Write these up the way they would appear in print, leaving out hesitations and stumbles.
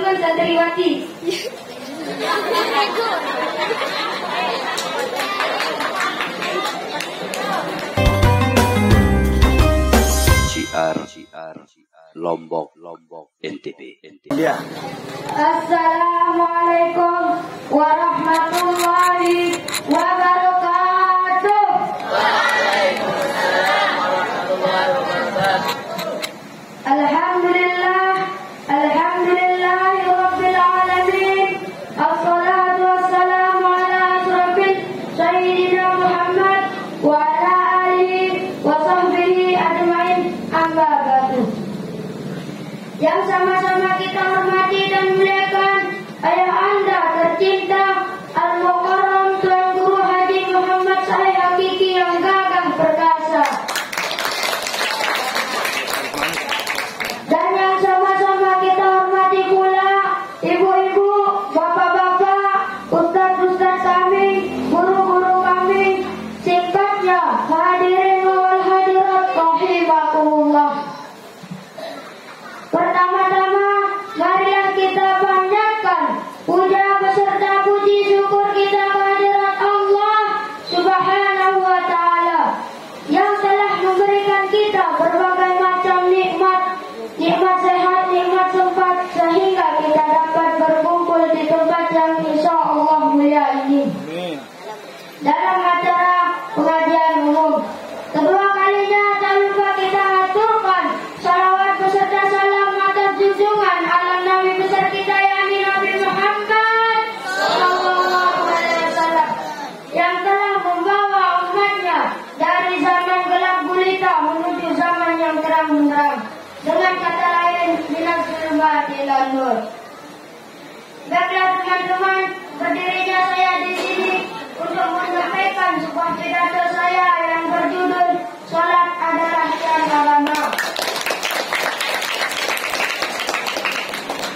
teman-teman santriwati. Syiar Lombok NTB. Assalamualaikum warahmatullahi wabarakatuh. Waalaikumsalam warahmatullahi wabarakatuh. Alhamdulillahi rabbil alamin. Assalatu wassalamu ala asrafil sayyidina Muhammad wa ala alihi wa sahbihi ajmain, amma ba'du. Yang sama-sama kita hormati dan muliakan ayah anda tercinta Al-Mukarram Tuan Guru Haji Muhammad Saleh Hakiki yang gagah perkasa. Dan yang sama-sama kita hormati pula ibu-ibu, bapak-bapak, ustaz-ustaz kami, guru-guru kami, singkatnya hadirin wal hadirat rahimakumullah. Pertama-tama, marilah kita panjatkan puja beserta puji syukur kita kehadirat Allah Subhanahu wa Ta'ala yang telah memberikan kita berbagai macam nikmat sehat, nikmat sempat, sehingga kita dapat berkumpul di tempat yang insya Allah mulia ini dalam acara pengajian umum. Kedua kalinya tak lupa kita aturkan salawat beserta salam atas junjungan alam Nabi besar kita yakni Nabi Muhammad sallallahu alaihi wasallam yang telah membawa umatnya dari zaman gelap gulita menuju zaman yang terang benderang. Dengan kata lain, minas zulmati ila nur. Baiklah teman-teman, berdirinya saya di sini untuk menyampaikan sebuah pidato saya yang berjudul Salat adalah tiang agama.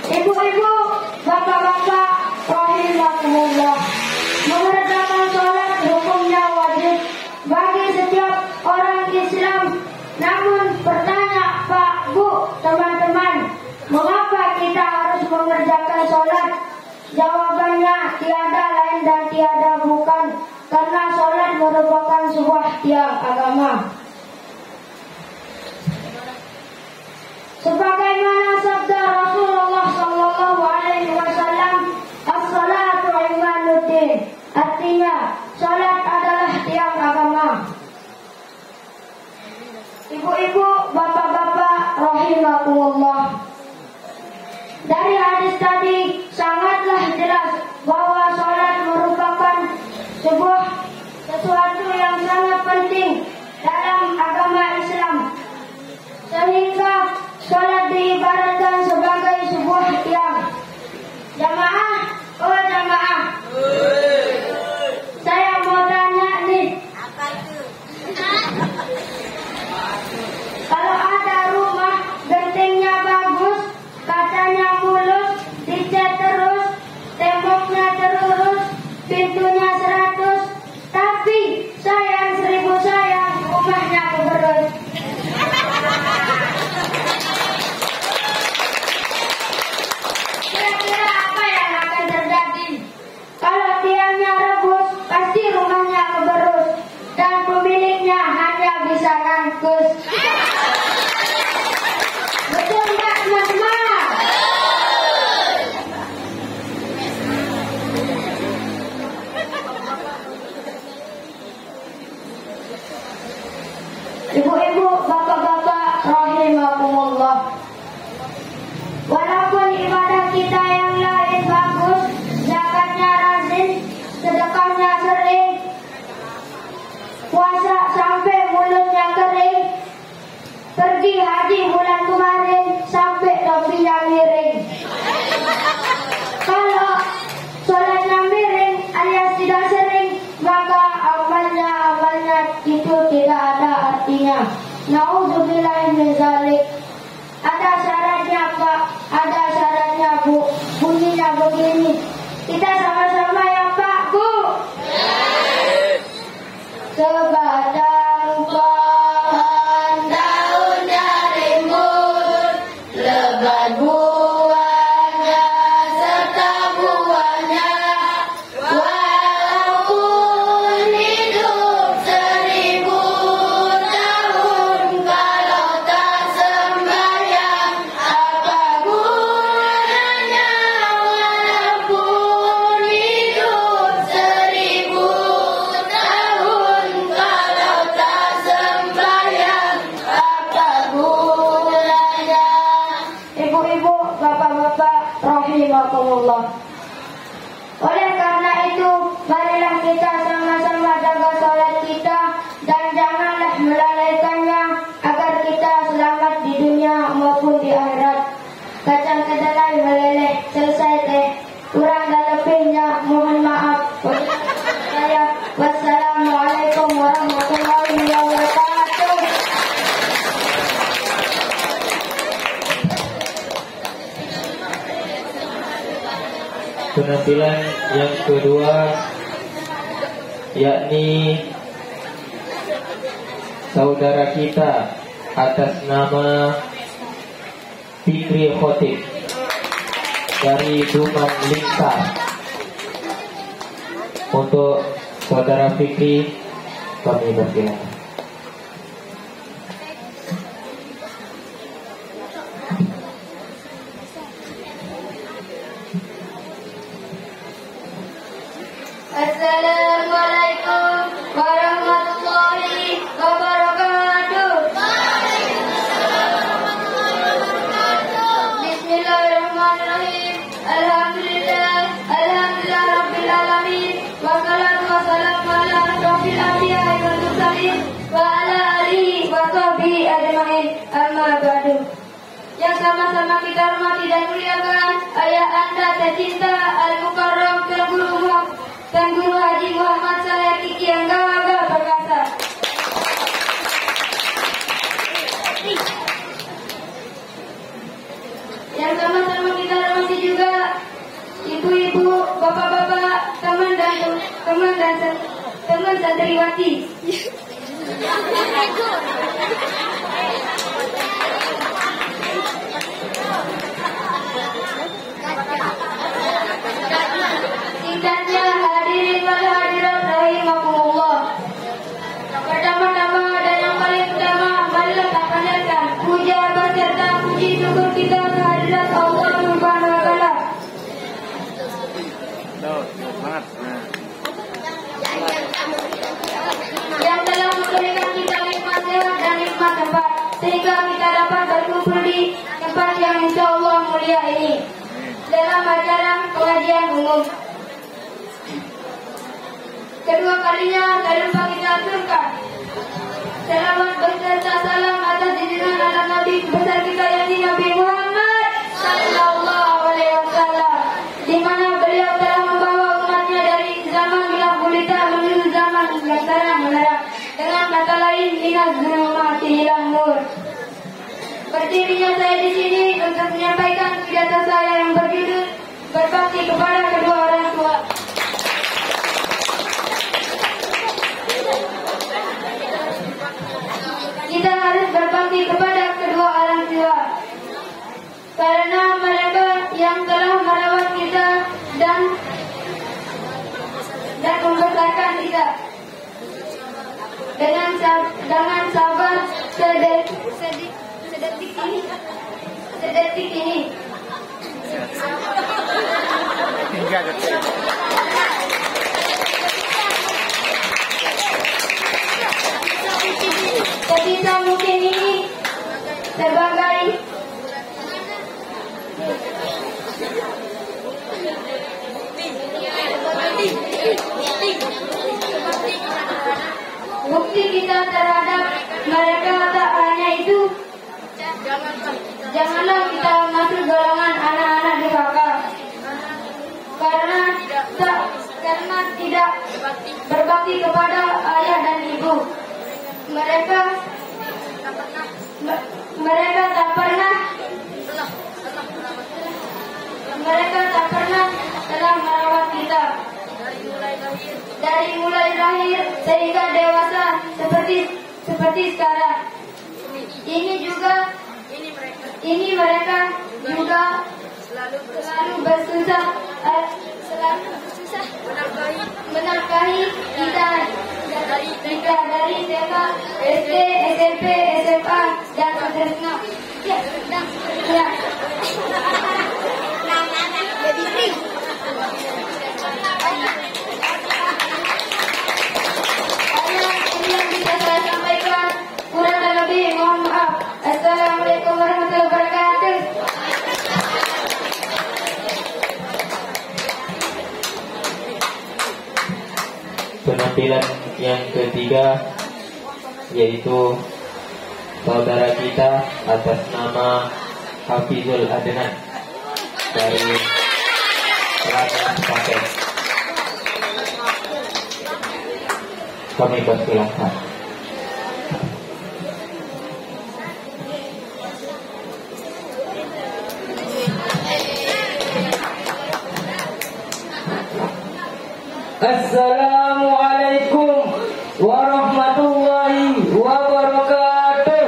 Ibu-ibu, bapak-bapak, rahimakumullah, mengerjakan salat hukumnya wajib bagi setiap orang Islam. Namun bertanya Pak, Bu, teman-teman, mengapa kita harus mengerjakan salat? Jawabannya tiada lain dan tiada bukan, karena salat merupakan sebuah tiang agama. Sebagaimana sabda Rasulullah sallallahu alaihi wasallam, as-salatu imanuddin, artinya salat adalah tiang agama. Ibu-ibu, bapak-bapak, rahimakumullah. Dari hadis tadi sangatlah jelas bahwa salat merupakan sesuatu yang sangat penting dalam agama Islam, sehingga salat diibaratkan sebagai sebuah tiang. Jamaah, oh jamaah, saya mau tanya nih, Apa itu? kalau ada rumah gentingnya bagus, kacanya mulus, dicat terus, rahimakumullah. Oleh karena itu, marilah kita sama-sama jaga salat kita dan janganlah melalaikannya agar kita selamat di dunia maupun di akhirat. Kacang kedelai meleleh, selesai teh. Kurang dan lebihnya mohon maaf. Wassalamualaikum warahmatullahi wabarakatuh. Penampilan yang kedua yakni saudara kita atas nama Fikri Khotib dari Duman Lingkar. Untuk saudara Fikri kami persilakan. Assalamualaikum warahmatullahi wabarakatuh. Bismillahirrahmanirrahim. Alhamdulillah rabbil alamin. Wassalatu wassalamu ala asyrofil anbiya'i wal mursalin wa ala alihi wa sahbihi ajma'in. Amma ba'du. Yang sama-sama kita hormati dan muliakan ayah anda tercinta Al-Mukarram Tuan Guru Haji Muhammad Saleh Kiki yang gagah perkasa. Yang sama-sama kita hormati juga ibu-ibu, bapak-bapak, teman santriwati. Singkatnya, hadirin wal hadirat rahimakumullah. Pertama-tama dan yang paling utama, marilah kita panjatkan puja beserta puji syukur kita kehadirat Allah Subhanahu wa taala yang telah memberikan kita nikmat sehat dan nikmat tempat sehingga kita dapat berkumpul di tempat yang insyaallah mulia ini dalam acara pengajian umum. Kedua kalinya tak lupa kita aturkan selawat beserta salam atas junjungan anak Nabi besar kita yakni Nabi Muhammad sallallahu alaihi wasallam, di mana beliau telah membawa umatnya dari zaman gelap gulita menuju zaman yang terang menerang dengan kata lain minaz zulumati ilal nur. Berdirinya saya di sini untuk menyampaikan pidato saya yang berjudul berbakti kepada kedua orang tua. Kita harus berbakti kepada kedua orang tua karena mereka yang telah merawat kita dan membesarkan kita dengan sabar sedetik ini. Sebisa mungkin ini sebagai bukti kita terhadap mereka. Tak hanya itu, janganlah kita masuk golongan anak-anak durhaka karena tidak berbakti kepada ayah dan ibu. Mereka tak pernah telah merawat kita dari mulai lahir sehingga dewasa seperti sekarang. Ini mereka juga selalu bersusah menafkahi kita dari TK, SD, SMP, SMA dan seterusnya. Ya. Yang bisa saya sampaikan, kurang dan lebih mohon maaf. Assalamualaikum warahmatullahi wabarakatuh. penampilan yang ketiga, yaitu saudara kita atas nama Hafizul Adnan dari Selatan Paket. Kami persilahkan. Assalamualaikum warahmatullahi wabarakatuh.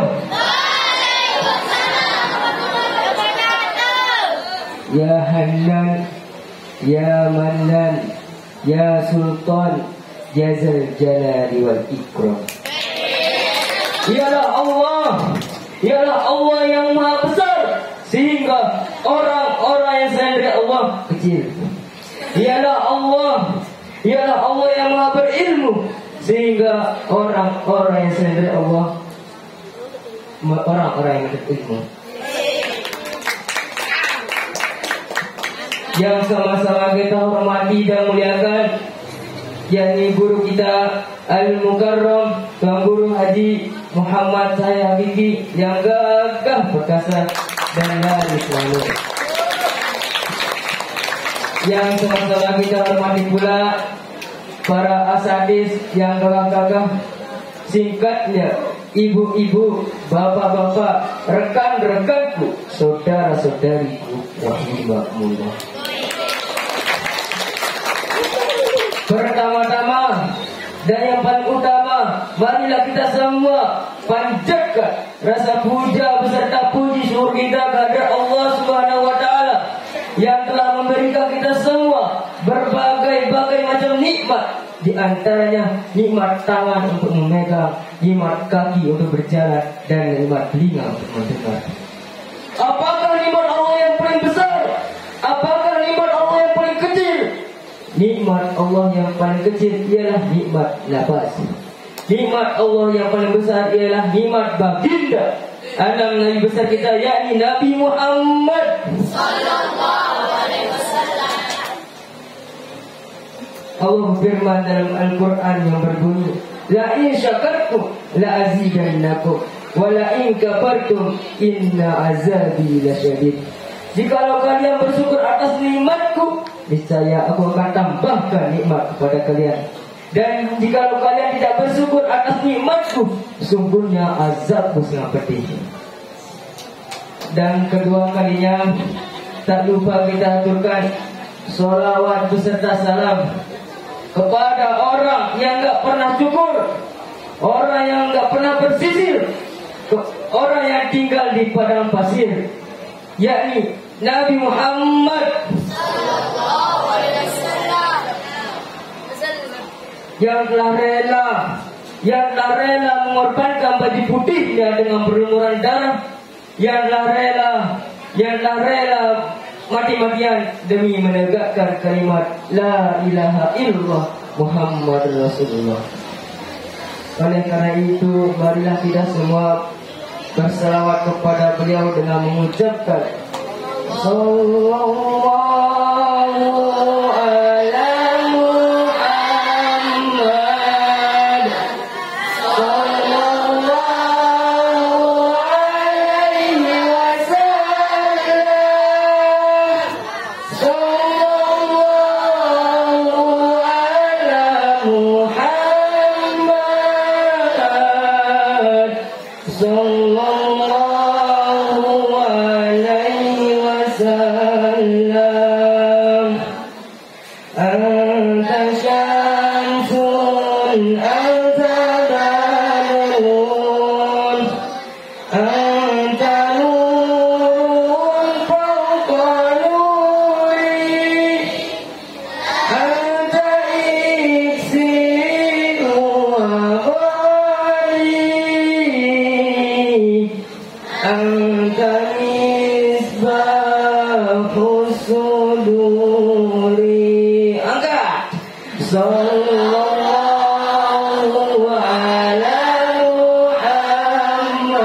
Ya Hannan, Ya Mannan, Ya Sultan, Ya Zal Jalali wal Ikram. Ialah Allah yang Maha Besar, sehingga orang-orang yang selain dari Allah kecil. Ialah Allah yang Maha berilmu, sehingga orang-orang yang selain dari Allah orang-orang yang berilmu. Yang sama-sama kita hormati dan muliakan, yakni guru kita Al-Mukarram Tuan Guru Haji Muhammad Syahid Habibi yang gagah perkasa dan laris selalu. Yang sama-sama kita hormati pula para asatidz yang gagah-gagah, singkatnya ibu-ibu, bapak-bapak, rekan-rekanku, saudara-saudariku rahimahumullah. Pertama-tama dan yang paling utama, marilah kita semua panjatkan rasa puja beserta puji syukur kita kepada Allah Subhanahu wa taala yang telah memberikan kita semua berbagai-bagai macam nikmat, di antaranya nikmat tangan untuk memegang, nikmat kaki untuk berjalan, dan nikmat telinga untuk mendengar. Apakah nikmat Allah yang paling besar? Apakah nikmat Allah yang paling kecil? Nikmat Allah yang paling kecil ialah nikmat nafas. Nikmat Allah yang paling besar ialah nikmat baginda anak Nabi besar kita, yakni Nabi Muhammad sallallahu alaihi wasallam. Allah berfirman dalam Al-Quran yang berbunyi, la in syakartum la azidannakum wa la in kafartum inna azabi lasyadid. Jikalau kalian bersyukur atas nikmatku, niscaya aku akan tambahkan nikmat kepada kalian. Dan jikalau kalian tidak bersyukur atas nikmatku, sungguhnya azabku sangat pedih. Dan kedua kalinya, tak lupa kita aturkan sholawat beserta salam kepada orang yang gak pernah syukur, orang yang gak pernah bersisir, orang yang tinggal di padang pasir, yakni Nabi Muhammad sallallahu alaihi wasallam, yang telah rela mengorbankan baju putihnya dengan berlumuran darah, yang telah rela mati-matian demi menegakkan kalimat la ilaha illallah Muhammad Rasulullah. Oleh karena itu, marilah kita semua berselawat kepada beliau dengan mengucapkan sallallahu ala Muhammad sallallahu alaihi wasallam sallallahu ala Muhammad sallallahu alaihi wasallam. Anta syamsun anta badrun anta nurun fawqa nuri anta iksiru wa ghali anta misbahus suduri. Angkat. Sallallahu ala Muhammad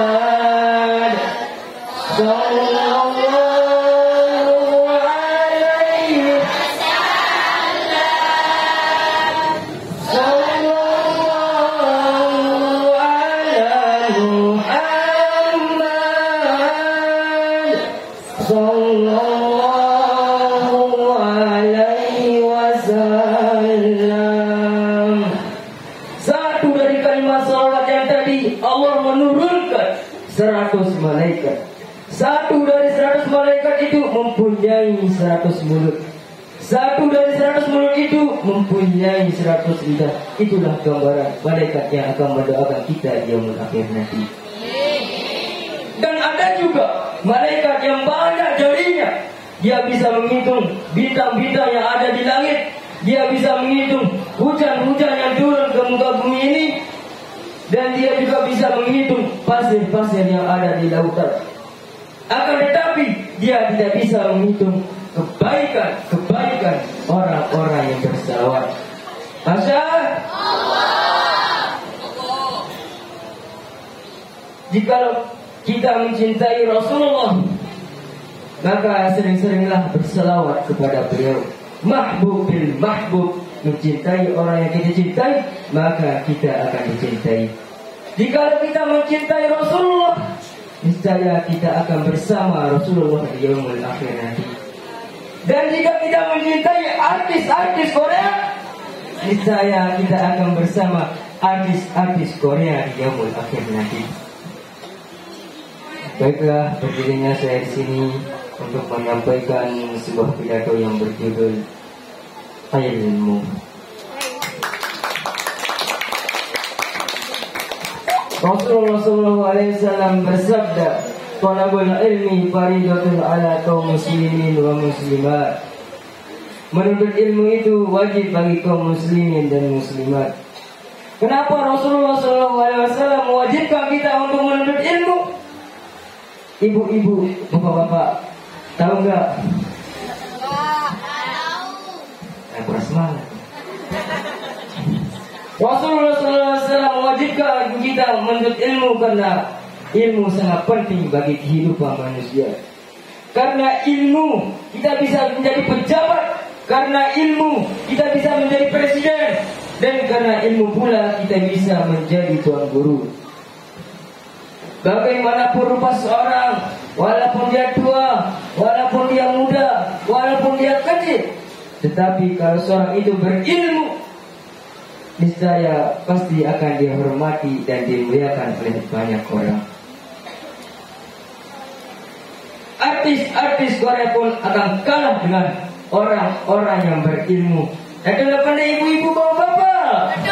sallallahu alaihi wasallam sallallahu mulut. Satu dari 100 mulut itu mempunyai 100 lidah. Itulah gambaran malaikat yang akan mendoakan kita di yaumul akhir nanti. Dan ada juga malaikat yang banyak jarinya. Dia bisa menghitung bintang-bintang yang ada di langit. Dia bisa menghitung hujan-hujan yang turun ke muka bumi ini. Dan dia juga bisa menghitung pasir-pasir yang ada di lautan. Akan tetapi dia tidak bisa menghitung kebaikan orang-orang yang bersalawat. Masya Allah. Jikalau kita mencintai Rasulullah, maka sering-seringlah bersalawat kepada beliau. Mahbub bil mahbub, mencintai orang yang kita cintai, maka kita akan dicintai. Jikalau kita mencintai Rasulullah, niscaya kita akan bersama Rasulullah di yaumul akhir nanti. Dan jika kita mencintai artis-artis Korea, niscaya kita akan bersama artis-artis Korea di yaumul akhir nanti. Baiklah, berdirinya saya di sini untuk menyampaikan sebuah pidato yang berjudul Ilmu. Rasulullah SAW bersabda, "Talabul ilmi faridatun ala kaum muslimin wa muslimat." Menuntut ilmu itu wajib bagi kaum muslimin dan muslimat. Kenapa Rasulullah SAW mewajibkan kita untuk menuntut ilmu? Ibu-ibu, bapak-bapak, tahu nggak? Aku semangat. Rasulullah SAW mewajibkan kita menuntut ilmu karena ilmu sangat penting bagi kehidupan manusia. Karena ilmu kita bisa menjadi pejabat, karena ilmu kita bisa menjadi presiden, dan karena ilmu pula kita bisa menjadi tuan guru. Bagaimanapun rupa seorang, walaupun dia tua, walaupun dia muda, walaupun dia kecil, tetapi kalau seorang itu berilmu, niscaya pasti akan dihormati dan dimuliakan oleh banyak orang. Artis-artis Korea pun akan kalah dengan orang-orang yang berilmu. Adalah pada ibu-ibu bapak-bapak.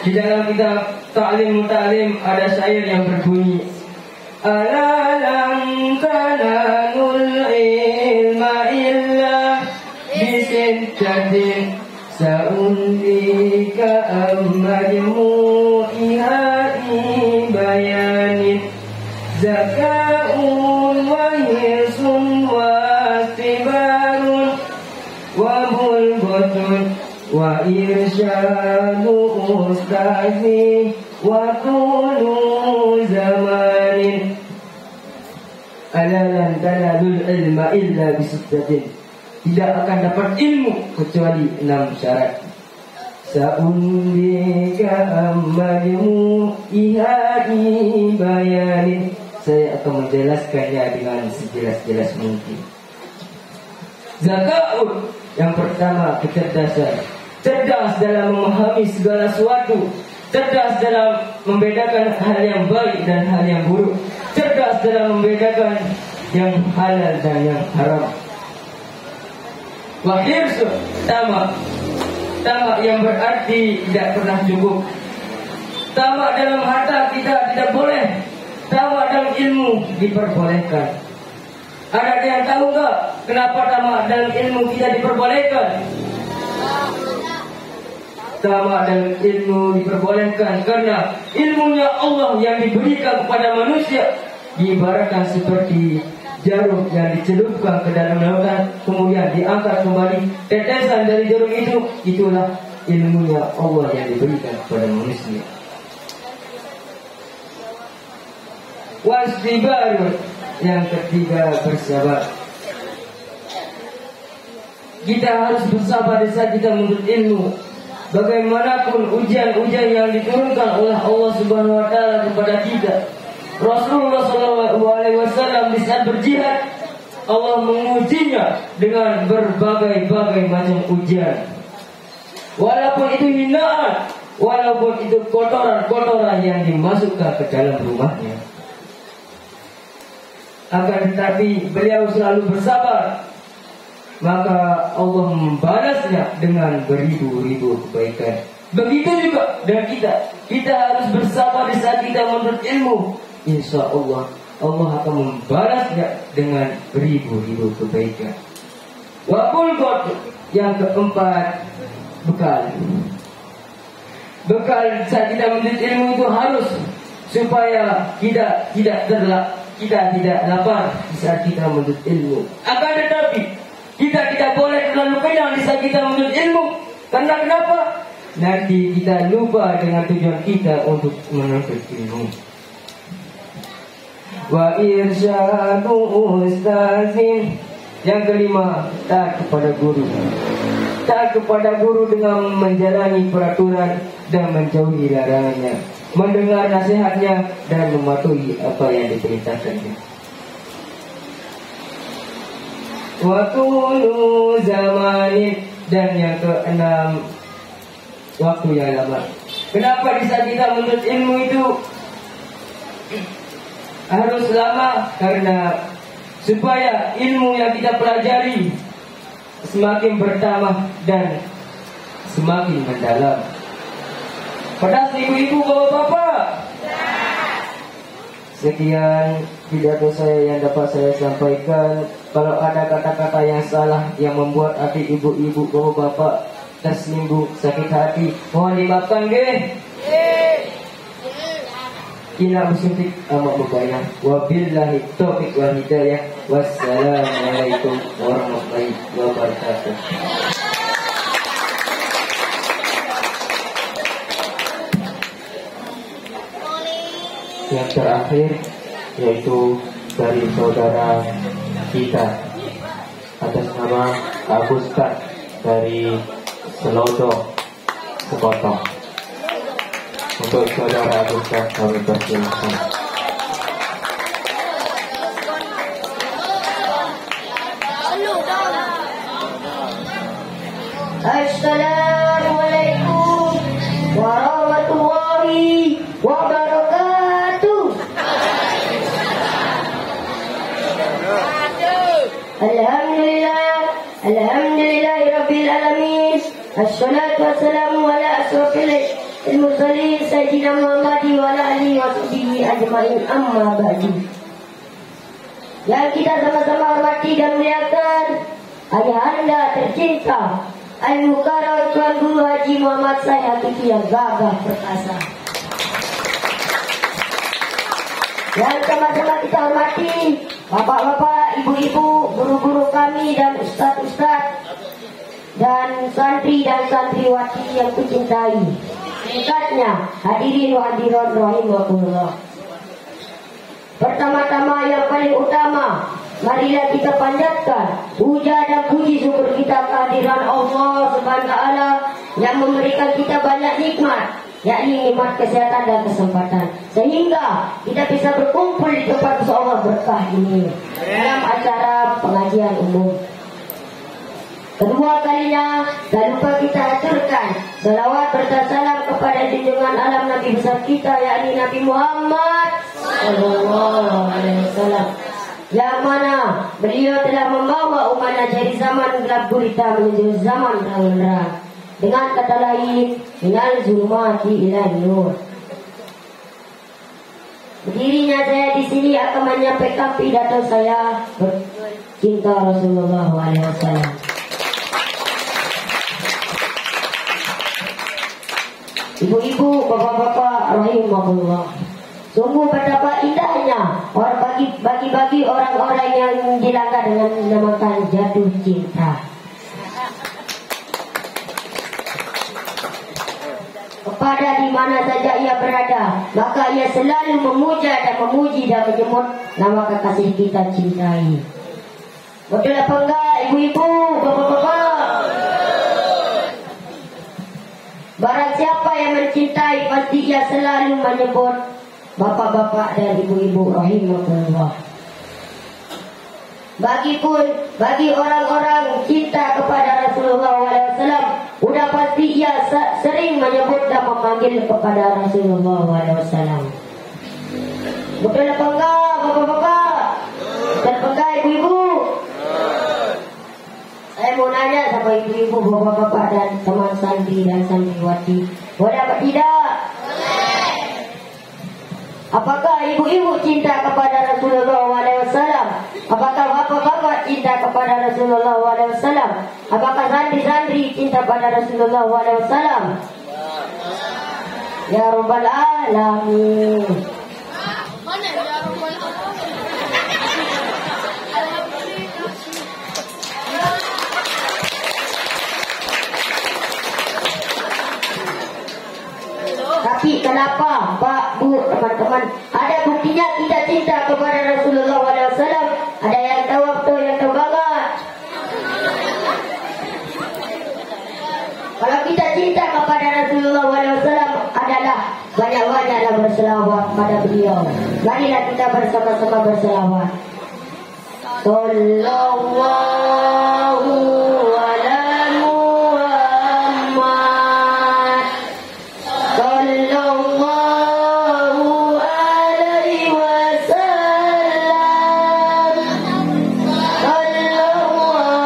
Di dalam kitab Ta'lim Muta'lim ada syair yang berbunyi, "Ala lam tanalul ilma illa bisittatin sa'undika ammajmu'iha bayanin zaka'un wa hirsun wa istibarun wa bulghatun wa irsyadu ustazi wa tulu zamanin." Ala lan tanalul ilma illa bisittatin, tidak akan dapat ilmu kecuali 6 syarat. Sa'undika ammalimu ihai bayanin, saya akan menjelaskannya dengan sejelas-jelas mungkin. Zakaun, yang pertama kecerdasan, cerdas dalam memahami segala sesuatu, cerdas dalam membedakan hal yang baik dan hal yang buruk, cerdas dalam membedakan yang halal dan yang haram. Wahirsun, tamak yang berarti tidak pernah cukup. Tamak dalam harta kita tidak boleh, tamak dalam ilmu diperbolehkan. Ada yang tahu nggak kenapa tamak dalam ilmu tidak diperbolehkan? Tamak dalam ilmu diperbolehkan karena ilmunya Allah yang diberikan kepada manusia diibaratkan seperti jarum yang dicelupkan ke dalam lautan, kemudian diangkat kembali. Tetesan dari jarum itu, itulah ilmunya Allah yang diberikan kepada manusia. Wasdibarun, yang ketiga bersabar. Kita harus bersabar di saat kita menuntut ilmu. Bagaimanapun ujian-ujian yang diturunkan oleh Allah Subhanahu wa taala kepada kita. Rasulullah SAW di saat berjihad, Allah mengujinya dengan berbagai-bagai macam ujian. Walaupun itu hinaan, walaupun itu kotoran-kotoran yang dimasukkan ke dalam rumahnya. Akan tetapi beliau selalu bersabar, maka Allah membalasnya dengan beribu-ribu kebaikan. Begitu juga dan kita harus bersabar di saat kita menuntut ilmu. Insya Allah akan membalasnya dengan beribu-ribu kebaikan. Waqul qad, yang keempat, bekal. Bekal saat kita menuntut ilmu itu harus supaya kita tidak lapar di saat kita menuntut ilmu. Akan tetapi kita tidak boleh terlalu kenyang di saat kita menuntut ilmu. Karena kenapa? Nanti kita lupa dengan tujuan kita untuk menuntut ilmu. Wa irsyadu ustazin. Yang kelima, taat kepada guru. Taat kepada guru dengan menjalani peraturan dan menjauhi larangannya, mendengar nasihatnya dan mematuhi apa yang diperintahkannya. Wa tulu zamanin, dan yang keenam, waktu yang lama. Kenapa di saat kita menuntut ilmu itu harus lama? Karena supaya ilmu yang kita pelajari semakin bertambah dan semakin mendalam. Pedas ibu-ibu, bapak-bapak. Sekian pidato saya yang dapat saya sampaikan. Kalau ada kata-kata yang salah yang membuat hati ibu-ibu, bapak-bapak tersinggung, sakit hati, mohon dimaafkan nggih. Ina bersuntik amat berbayar. Wabillahi taufiq wal hidayah. Wassalamualaikum warahmatullahi wabarakatuh. Yang terakhir yaitu dari saudara kita atas nama Abu Ustaz dari Selodo Sepotong. Untuk saudara Abu Ustaz kami persilakan. Assalamualaikum warahmatullahi wabarakatuh. Alhamdulillahirabbil alamin. Assalatu wassalamu ala asrofil mursalin sayyidina Muhammad wa ala alihi wa sahbihi ajmain, amma ba'du. Yang kita sama-sama hormati dan muliakan ayahanda tercinta Al-Mukarram Tuan Guru Haji Muhammad Said Hakiki yang gagah perkasa. Yang sama-sama kita hormati bapak-bapak, ibu-ibu, guru-guru kami dan ustaz-ustaz dan santri dan santriwati yang kucintai. Singkatnya, hadirin wa hadirat rahimahullah. Pertama-tama yang paling utama, marilah kita panjatkan puja dan puji syukur kita kehadiran Allah Subhanahu wa taala yang memberikan kita banyak nikmat, yakni nikmat kesehatan dan kesempatan, sehingga kita bisa berkumpul di tempat Allah berkah ini dalam acara pengajian umum. Kedua kalinya, tak lupa kita aturkan salawat bersalam kepada junjungan alam Nabi besar kita, yakni Nabi Muhammad sallallahu alaihi wasallam, yang mana beliau telah membawa umat dari zaman gelap gulita menuju zaman terang. Dengan kata lain, minal zulumati ila nur. Berdirinya saya di sini akan menyampaikan pidato saya bercinta Rasulullah SAW. Ibu-ibu, bapak-bapak rahimahullah, sungguh betapa indahnya orang bagi orang-orang yang dilanggar dengan dinamakan jatuh cinta. Kepada di mana saja ia berada, maka ia selalu memuja dan memuji dan menyebut nama kekasih kita cintai. Betul apa enggak, ibu-ibu, bapak-bapak? Barang siapa yang mencintai, pasti ia selalu menyebut bapak-bapak dan ibu-ibu rahimahullah. Bagi orang-orang cinta kepada Rasulullah SAW, udah pasti ia sering menyebut dan memanggil kepada Rasulullah SAW. Betul apa enggak, bapak-bapak? Dan enggak, ibu-ibu? Saya mau nanya sama ibu-ibu, bapak-bapak dan teman santri dan santriwati, boleh apa tidak? Boleh. Apakah ibu-ibu cinta kepada Rasulullah SAW? Apakah bapak-bapak cinta kepada Rasulullah SAW? Apakah santri-santri cinta pada Rasulullah SAW? Ya Rabbal Alamin. Tapi kenapa Pak, Bu, teman-teman, ada buktinya kita cinta kepada Rasulullah SAW? Ada yang tahu waktu yang tahu banget? Kalau kita cinta kepada Rasulullah SAW adalah banyak-banyaklah berselawat pada beliau. Marilah kita bersama-sama berselawat. Sallallahu ala Muhammad. Sallallahu alaihi wasallam. Sallallahu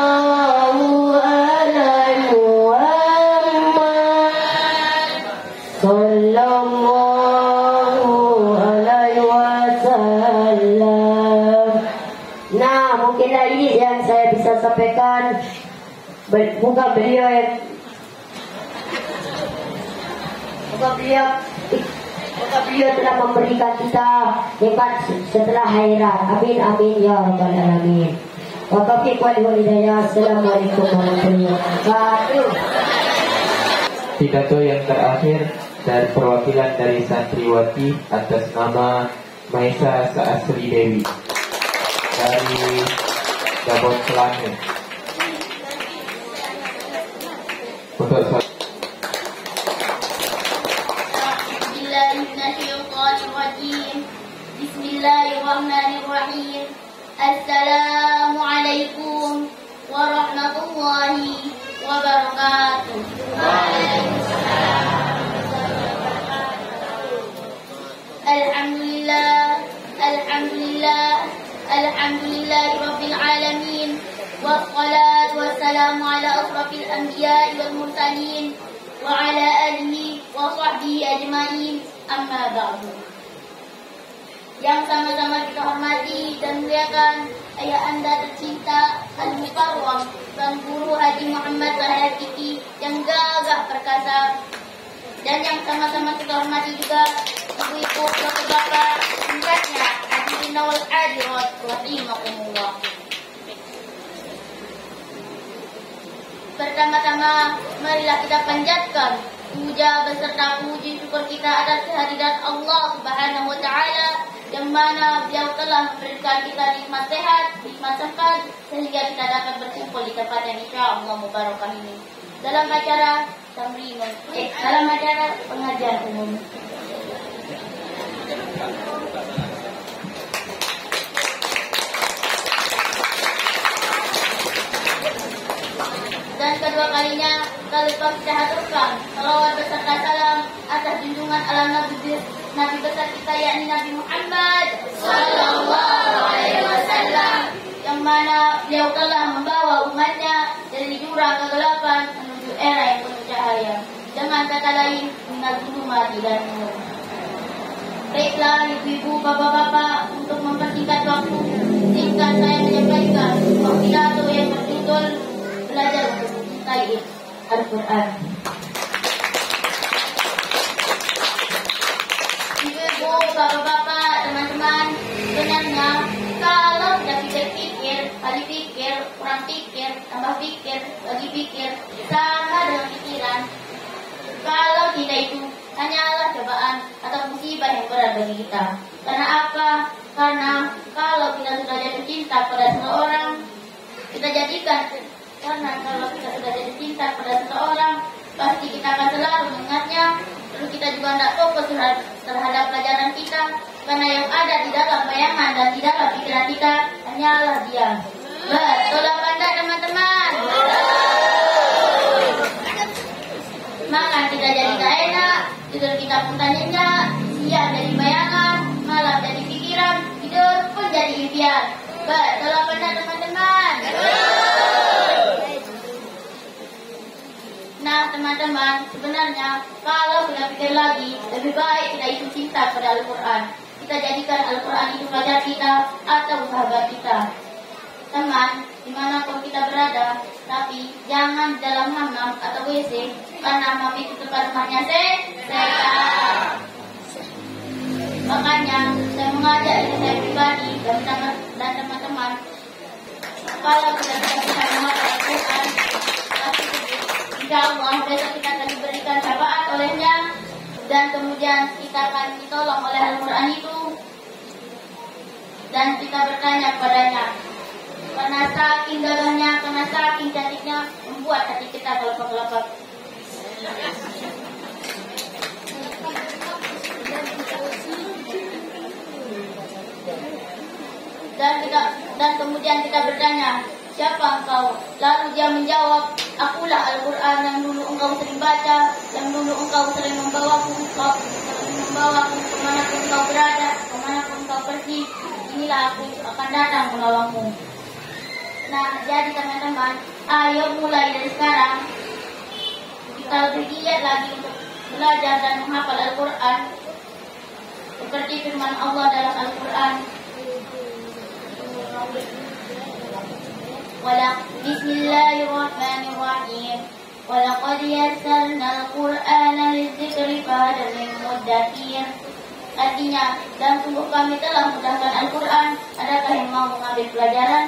ala Muhammad. Sallallahu alaihi wasallam. Nah, mungkinlah ini yang saya bisa sampaikan. Bukan beliau telah memberikan kita nikmat setelah akhirat. Amin amin ya rabbal alamin. Wa taufiq wal hidayah. Assalamualaikum warahmatullahi wabarakatuh. Pidato yang terakhir dari perwakilan dari santriwati atas nama Maisa Saasri Dewi dari Gabon Selangor. Untuk Bismillahirrahmanirrahim. Assalamualaikum warahmatullahi wabarakatuh. Alhamdulillah, alhamdulillah, alhamdulillah rabbil alamin. Wassalatu wassalamu ala asrafil anbiya'i wal mursalin wa ala alihi wa sahbihi ajma'in. Amma ba'du. Yang sama-sama kita hormati dan muliakan ayah anda tercinta Al-Mukarram Tuan Guru Haji Muhammad Al-Hakiki yang gagah perkasa, dan yang sama-sama kita hormati juga ibu-ibu, bapak-bapak, singkatnya hadirin wal hadirat rahimakumullah. Pertama-tama marilah kita panjatkan puja beserta puji syukur kita atas kehadirat Allah Subhanahu wa taala yang mana beliau telah memberikan kita nikmat sehat, nikmat sehat, sehingga kita dapat berkumpul di tempat yang insyaallah mubarakah ini dalam acara dalam acara pengajian umum. Dan kedua kalinya kalimat kita haturkan salawat beserta salam atas junjungan ala Nabi besar kita yakni Nabi Muhammad Sallallahu Alaihi Wasallam, yang mana beliau telah membawa umatnya dari jurang kegelapan menuju era yang penuh cahaya. Dengan kata lain, minal zulumati dan nur. Baiklah ibu-ibu, bapak-bapak, untuk mempersingkat waktu, singkat saya menyampaikan pidato yang berjudul Belajar untuk Mencintai Al-Quran. Ibu-ibu, bapak-bapak, teman-teman, sebenarnya kalau kita pikir-pikir, kali pikir, kurang pikir, tambah pikir, lagi pikir, sama dengan pikiran, kalau kita itu hanyalah cobaan atau musibah yang berat bagi kita. Karena apa? Karena kalau kita sudah jatuh cinta pada seseorang, kalau kita sudah jatuh cinta pada seseorang, pasti kita akan selalu mengingatnya. Terus kita juga tidak fokus terhadap pelajaran kita, karena yang ada di dalam bayangan dan di dalam pikiran kita hanyalah dia. Betul apa enggak, teman-teman? Makan kita jadi tak enak, tidur kita pun tak nyenyak, siang jadi bayangan, malam jadi pikiran, tidur pun jadi impian. Betul apa benar teman-teman? Nah teman-teman, sebenarnya kalau kita pikir lagi, lebih baik kita itu cinta pada Al-Quran. Kita jadikan Al-Quran itu pelajar kita atau sahabat kita. Teman, dimanapun kita berada, tapi jangan dalam hammam atau WC, karena hammam itu tempat rumahnya setan. Makanya saya mengajak diri saya pribadi dan teman-teman, kalau kita bisa membaca Al-Quran, insya Allah besok kita akan diberikan syafaat olehnya, dan kemudian kita akan ditolong oleh Al-Quran itu, dan kita bertanya kepadanya. Karena saking gagahnya, karena saking cantiknya, membuat hati kita kelopak-kelopak. Dan kemudian kita bertanya, siapa engkau? Lalu dia menjawab, akulah Al-Quran yang dulu engkau sering baca, yang dulu engkau sering membawaku kemanapun engkau berada, kemanapun engkau pergi. Inilah aku akan datang menolongmu. Nah, jadi teman-teman, ayo mulai dari sekarang kita lebih giat lagi untuk belajar dan menghafal Al-Quran seperti firman Allah dalam Al-Quran. Bismillahirrahmanirrahim. Walaqad yassarnal Qur'ana lidzikri fahal min muddakir. Artinya, dan sungguh kami telah mudahkan Al-Quran. Adakah yang mau mengambil pelajaran?